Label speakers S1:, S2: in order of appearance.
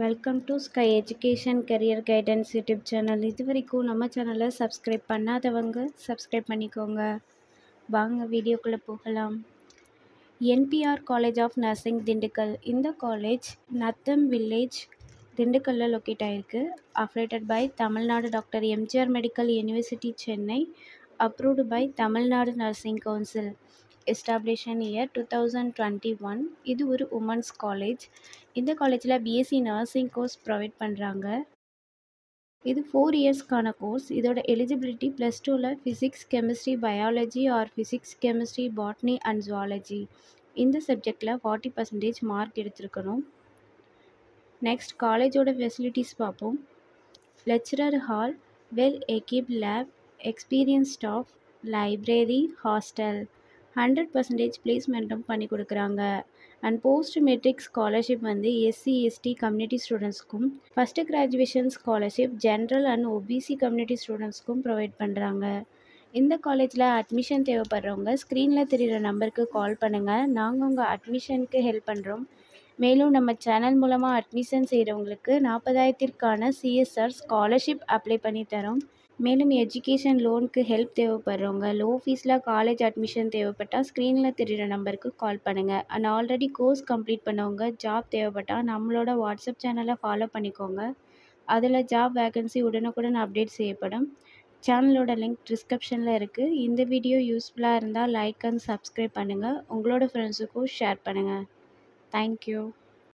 S1: Welcome to sky education career guidance YouTube channel. இது வரைக்கும் நம்ம சேனலை சப்ஸ்கிரைப் பண்ணாதவங்க சப்ஸ்கிரைப் பண்ணிக்கோங்க. வாங்க வீடியோக்குள்ளே போகலாம். NPR college of nursing Dindigul. இந்த காலேஜ் நத்தம் வில்லேஜ் திண்டுக்கல்லில் லொக்கேட் ஆகிருக்கு. Affiliated by Tamil Nadu doctor MGR medical university Chennai. Approved by Tamil Nadu nursing council. Establishment year 2021. இது ஒரு உமன்ஸ் காலேஜ். இந்த காலேஜில் பிஎஸ்சி நர்சிங் கோர்ஸ் ப்ரொவைட் பண்ணுறாங்க. இது 4 இயர்ஸ்க்கான கோர்ஸ். இதோட எலிஜிபிலிட்டி +2ல் physics chemistry biology or physics chemistry botany and zoology இந்த சப்ஜெக்டில் 40% மார்க் எடுத்திருக்கணும். நெக்ஸ்ட் காலேஜோட ஃபெசிலிட்டிஸ் பார்ப்போம். Lecturer hall, well equipped lab, experience staff, library, hostel, 100% பிளேஸ்மெண்ட்டும் பண்ணி கொடுக்குறாங்க. அண்ட் போஸ்ட் மெட்ரிக் ஸ்காலர்ஷிப் வந்து எஸ்சி எஸ்டி கம்யூனிட்டி ஸ்டூடெண்ட்ஸ்க்கும், first graduation scholarship general and OBC community ஸ்டூடெண்ட்ஸ்க்கும் ப்ரொவைட் பண்ணுறாங்க. இந்த காலேஜில் அட்மிஷன் தேவைப்படுறவங்க ஸ்க்ரீனில் தெரிகிற நம்பருக்கு கால் பண்ணுங்கள். நாங்கள் உங்கள் அட்மிஷனுக்கு ஹெல்ப் பண்ணுறோம். மேலும் நம்ம சேனல் மூலமாக அட்மிஷன் செய்கிறவங்களுக்கு 40,000க்கான சிஎஸ்ஆர் ஸ்காலர்ஷிப் அப்ளை பண்ணி தரோம். மேலும் எஜுகேஷன் லோனுக்கு ஹெல்ப் தேவைப்படுறவங்க லோ ஃபீஸில் காலேஜ் அட்மிஷன் தேவைப்பட்டால் ஸ்க்ரீனில் தெரிகிற நம்பருக்கு கால் பண்ணுங்கள். அண்ட் ஆல்ரெடி கோர்ஸ் கம்ப்ளீட் பண்ணவங்க ஜாப் தேவைப்பட்டால் நம்மளோட வாட்ஸ்அப் சேனலை ஃபாலோ பண்ணிக்கோங்க. அதில் ஜாப் வேகன்சி உடனுக்குடன் அப்டேட் செய்யப்படும். சேனலோட லிங்க் டிஸ்கிரிப்ஷனில் இருக்குது. இந்த வீடியோ யூஸ்ஃபுல்லாக இருந்தால் லைக் அண்ட் சப்ஸ்கிரைப் பண்ணுங்கள். உங்களோட ஃப்ரெண்ட்ஸுக்கும் ஷேர் பண்ணுங்கள். தேங்க்யூ.